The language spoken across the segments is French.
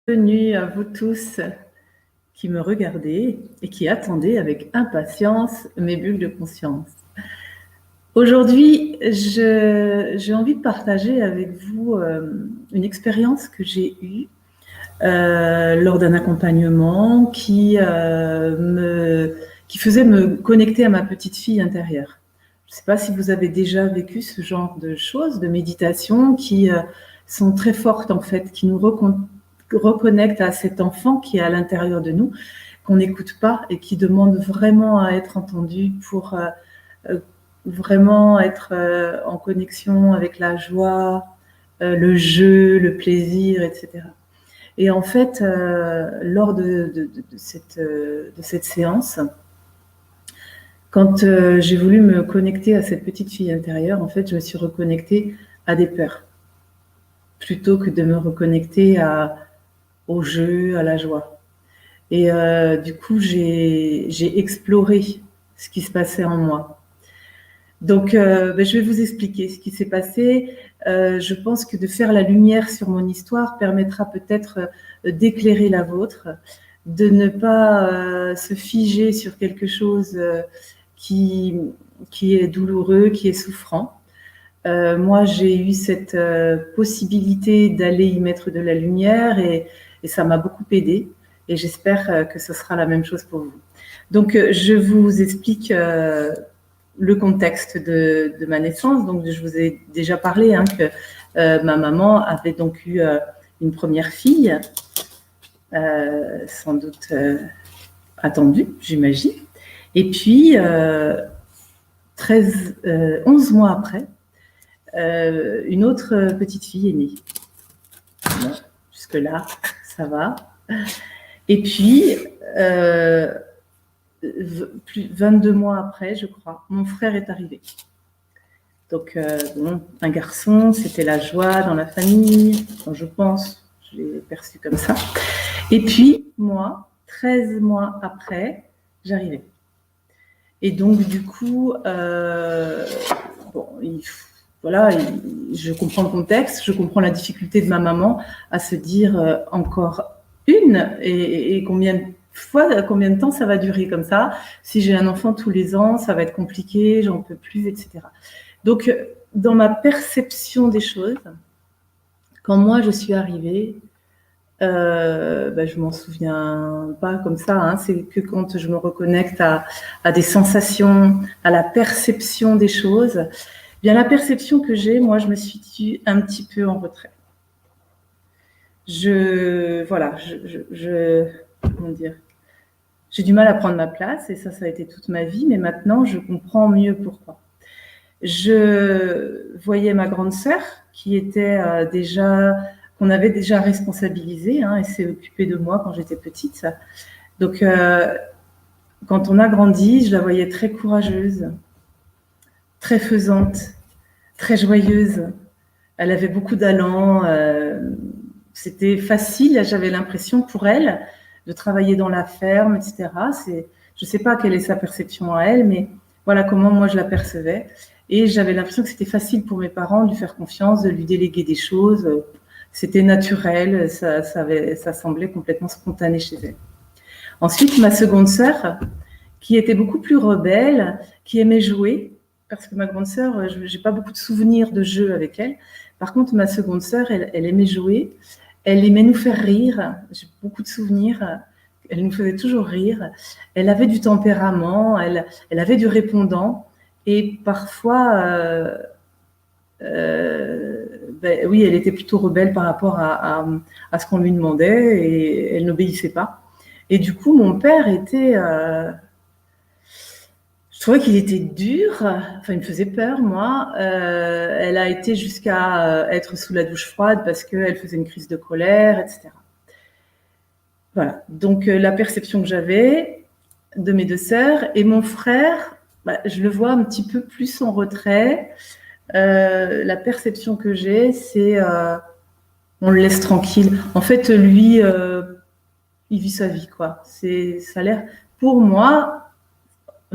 Bienvenue à vous tous qui me regardez et qui attendez avec impatience mes bulles de conscience. Aujourd'hui, j'ai envie de partager avec vous une expérience que j'ai eue lors d'un accompagnement qui faisait me connecter à ma petite fille intérieure. Je ne sais pas si vous avez déjà vécu ce genre de choses, de méditation qui sont très fortes en fait, qui nous reconnectent à cet enfant qui est à l'intérieur de nous, qu'on n'écoute pas et qui demande vraiment à être entendu pour vraiment être en connexion avec la joie, le jeu, le plaisir, etc. Et en fait, lors de cette séance, quand j'ai voulu me connecter à cette petite fille intérieure, en fait, je me suis reconnectée à des peurs, plutôt que de me reconnecter au jeu, à la joie. Et du coup, j'ai exploré ce qui se passait en moi. Donc, je vais vous expliquer ce qui s'est passé. Je pense que de faire la lumière sur mon histoire permettra peut-être d'éclairer la vôtre, de ne pas se figer sur quelque chose qui est douloureux, qui est souffrant. Moi, j'ai eu cette possibilité d'aller y mettre de la lumière et ça m'a beaucoup aidée. Et j'espère que ce sera la même chose pour vous. Donc, je vous explique le contexte de ma naissance. Donc, je vous ai déjà parlé que ma maman avait donc eu une première fille, sans doute attendue, j'imagine. Et puis, 11 mois après, une autre petite fille est née. Bon, jusque-là, ça va. Et puis, 22 mois après, je crois, mon frère est arrivé. Donc, un garçon, c'était la joie dans la famille, je pense, je l'ai perçu comme ça. Et puis, moi, 13 mois après, j'arrivais. Et donc, du coup, je comprends le contexte, je comprends la difficulté de ma maman à se dire encore une et combien de temps ça va durer comme ça. Si j'ai un enfant tous les ans, ça va être compliqué, j'en peux plus, etc. Donc, dans ma perception des choses, quand moi je suis arrivée, je m'en souviens pas comme ça, c'est que quand je me reconnecte à des sensations, à la perception des choses, bien la perception que j'ai, moi je me situe un petit peu en retrait. Comment dire, j'ai du mal à prendre ma place et ça a été toute ma vie, mais maintenant je comprends mieux pourquoi. Je voyais ma grande sœur qui était qu'on avait déjà responsabilisée, et s'est occupée de moi quand j'étais petite. Donc, quand on a grandi, je la voyais très courageuse, très faisante, très joyeuse. Elle avait beaucoup d'allant. C'était facile, j'avais l'impression pour elle de travailler dans la ferme, etc. Je ne sais pas quelle est sa perception à elle, mais voilà comment moi je la percevais. Et j'avais l'impression que c'était facile pour mes parents de lui faire confiance, de lui déléguer des choses. C'était naturel, ça semblait complètement spontané chez elle. Ensuite, ma seconde sœur, qui était beaucoup plus rebelle, qui aimait jouer, parce que ma grande sœur, je n'ai pas beaucoup de souvenirs de jeux avec elle. Par contre, ma seconde sœur, elle aimait jouer, elle aimait nous faire rire. J'ai beaucoup de souvenirs. Elle nous faisait toujours rire. Elle avait du tempérament, elle avait du répondant. Et parfois, oui, elle était plutôt rebelle par rapport à ce qu'on lui demandait et elle n'obéissait pas. Et du coup, mon père était... je trouvais qu'il était dur, enfin, il me faisait peur, moi. Elle a été jusqu'à être sous la douche froide parce qu'elle faisait une crise de colère, etc. Voilà. Donc, la perception que j'avais de mes deux sœurs et mon frère, je le vois un petit peu plus en retrait. La perception que j'ai, c'est on le laisse tranquille. En fait, lui, il vit sa vie, quoi. Ça a l'air, pour moi,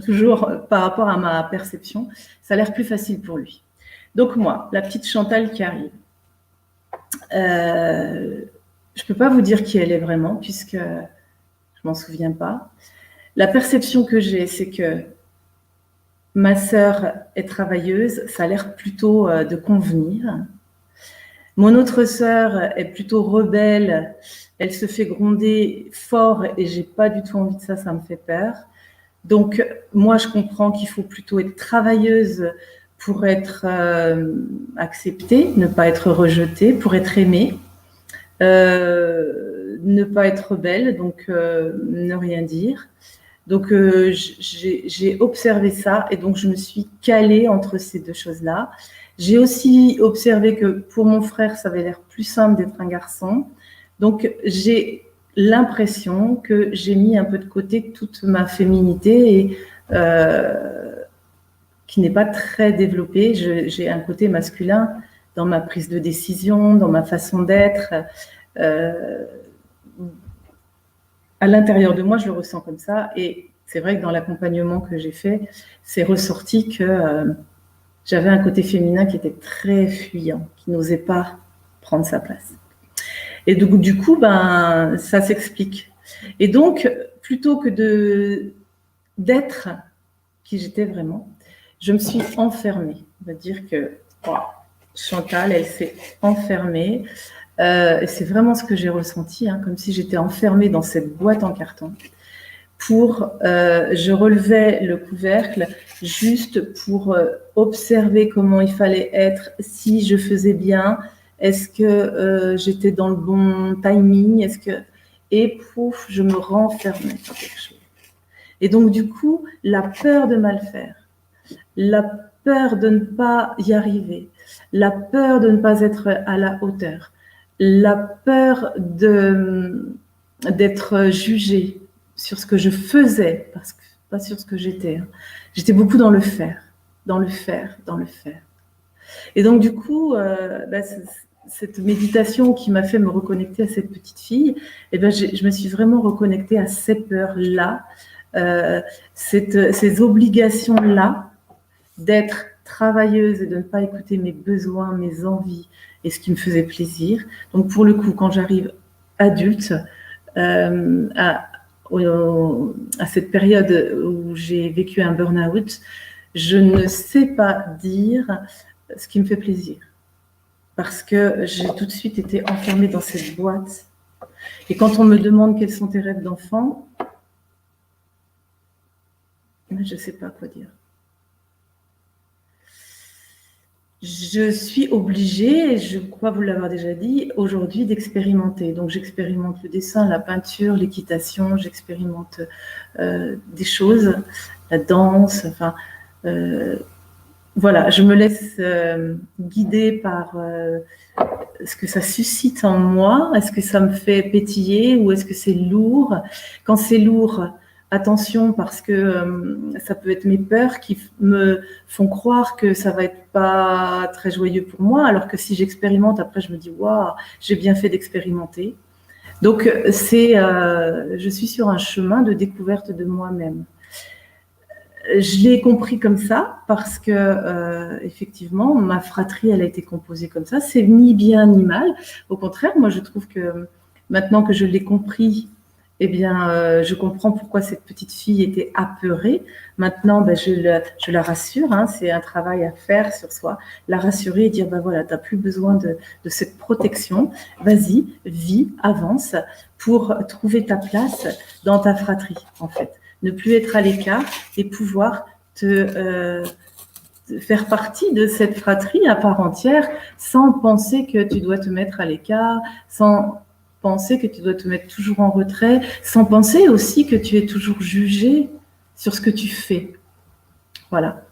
toujours par rapport à ma perception, ça a l'air plus facile pour lui. Donc moi, la petite Chantal qui arrive, je ne peux pas vous dire qui elle est vraiment, puisque je ne m'en souviens pas. La perception que j'ai, c'est que ma sœur est travailleuse, ça a l'air plutôt de convenir. Mon autre sœur est plutôt rebelle, elle se fait gronder fort et j'ai pas du tout envie de ça, ça me fait peur. Donc moi je comprends qu'il faut plutôt être travailleuse pour être acceptée, ne pas être rejetée, pour être aimée, ne pas être rebelle, donc ne rien dire. Donc j'ai observé ça et donc je me suis calée entre ces deux choses-là. J'ai aussi observé que pour mon frère, ça avait l'air plus simple d'être un garçon. Donc, j'ai l'impression que j'ai mis un peu de côté toute ma féminité et, qui n'est pas très développée. J'ai un côté masculin dans ma prise de décision, dans ma façon d'être. À l'intérieur de moi, je le ressens comme ça. Et c'est vrai que dans l'accompagnement que j'ai fait, c'est ressorti que j'avais un côté féminin qui était très fuyant, qui n'osait pas prendre sa place. Et du coup, ben, ça s'explique. Et donc, plutôt que d'être qui j'étais vraiment, je me suis enfermée. On va dire que Chantal, elle s'est enfermée. C'est vraiment ce que j'ai ressenti, hein, comme si j'étais enfermée dans cette boîte en carton. Je relevais le couvercle juste pour observer comment il fallait être, si je faisais bien, est-ce que j'étais dans le bon timing, et pouf, je me renfermais sur quelque chose. Et donc du coup, la peur de mal faire, la peur de ne pas y arriver, la peur de ne pas être à la hauteur, la peur d'être jugée sur ce que je faisais, parce que pas sur ce que j'étais. J'étais beaucoup dans le faire, dans le faire, dans le faire. Et donc du coup, cette méditation qui m'a fait me reconnecter à cette petite fille, je me suis vraiment reconnectée à ces peurs-là, ces obligations-là d'être travailleuse et de ne pas écouter mes besoins, mes envies et ce qui me faisait plaisir. Donc pour le coup, quand j'arrive adulte, à cette période où j'ai vécu un burn-out, je ne sais pas dire ce qui me fait plaisir. Parce que j'ai tout de suite été enfermée dans cette boîte. Et quand on me demande quels sont tes rêves d'enfant, je ne sais pas quoi dire. Je suis obligée, je crois vous l'avoir déjà dit, aujourd'hui d'expérimenter. Donc j'expérimente le dessin, la peinture, l'équitation, j'expérimente des choses, la danse, enfin voilà, je me laisse guider par ce que ça suscite en moi. Est-ce que ça me fait pétiller ou est-ce que c'est lourd? Quand c'est lourd, attention, parce que ça peut être mes peurs qui me font croire que ça va être pas très joyeux pour moi, alors que si j'expérimente, après je me dis waouh, j'ai bien fait d'expérimenter. Donc je suis sur un chemin de découverte de moi-même. Je l'ai compris comme ça parce que effectivement, ma fratrie, elle a été composée comme ça. C'est ni bien ni mal. Au contraire, moi, je trouve que maintenant que je l'ai compris, eh bien, je comprends pourquoi cette petite fille était apeurée. Maintenant, je la rassure. Hein, c'est un travail à faire sur soi. La rassurer et dire, voilà, tu n'as plus besoin de cette protection. Vas-y, vis, avance pour trouver ta place dans ta fratrie, en fait. Ne plus être à l'écart et pouvoir te faire partie de cette fratrie à part entière sans penser que tu dois te mettre à l'écart, sans penser que tu dois te mettre toujours en retrait, sans penser aussi que tu es toujours jugé sur ce que tu fais. Voilà.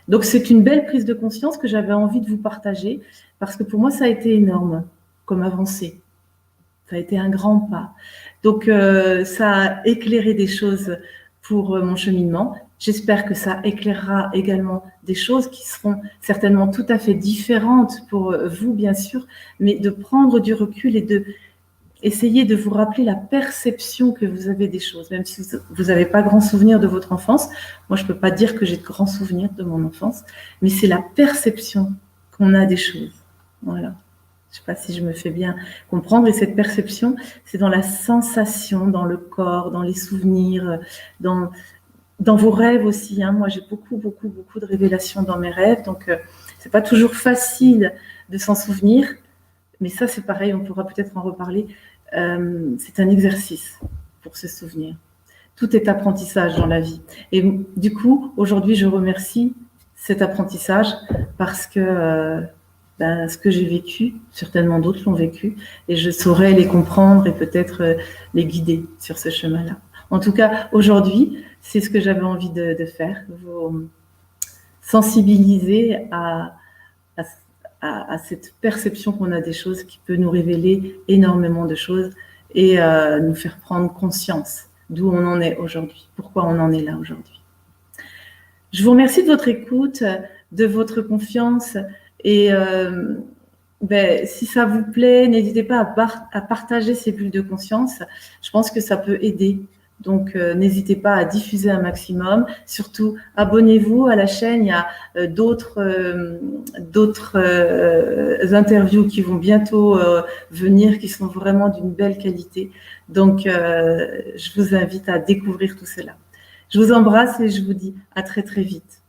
Donc, c'est une belle prise de conscience que j'avais envie de vous partager parce que pour moi, ça a été énorme comme avancée. Ça a été un grand pas. Donc, ça a éclairé des choses pour mon cheminement. J'espère que ça éclairera également des choses qui seront certainement tout à fait différentes pour vous, bien sûr, mais de prendre du recul et de essayer de vous rappeler la perception que vous avez des choses, même si vous n'avez pas grand souvenir de votre enfance. Moi, je ne peux pas dire que j'ai de grands souvenirs de mon enfance, mais c'est la perception qu'on a des choses. Voilà. Je ne sais pas si je me fais bien comprendre. Et cette perception, c'est dans la sensation, dans le corps, dans les souvenirs, dans vos rêves aussi. Moi, j'ai beaucoup de révélations dans mes rêves. Donc, c'est pas toujours facile de s'en souvenir. Mais ça, c'est pareil, on pourra peut-être en reparler. C'est un exercice pour se souvenir. Tout est apprentissage dans la vie. Et du coup, aujourd'hui, je remercie cet apprentissage parce que ce que j'ai vécu, certainement d'autres l'ont vécu, et je saurais les comprendre et peut-être les guider sur ce chemin-là. En tout cas, aujourd'hui, c'est ce que j'avais envie de faire, vous sensibiliser à cette perception qu'on a des choses qui peut nous révéler énormément de choses et nous faire prendre conscience d'où on en est aujourd'hui, pourquoi on en est là aujourd'hui. Je vous remercie de votre écoute, de votre confiance et si ça vous plaît, n'hésitez pas à partager ces bulles de conscience. Je pense que ça peut aider. Donc, n'hésitez pas à diffuser un maximum. Surtout, abonnez-vous à la chaîne. Il y a d'autres interviews qui vont bientôt venir, qui sont vraiment d'une belle qualité. Donc, je vous invite à découvrir tout cela. Je vous embrasse et je vous dis à très, très vite.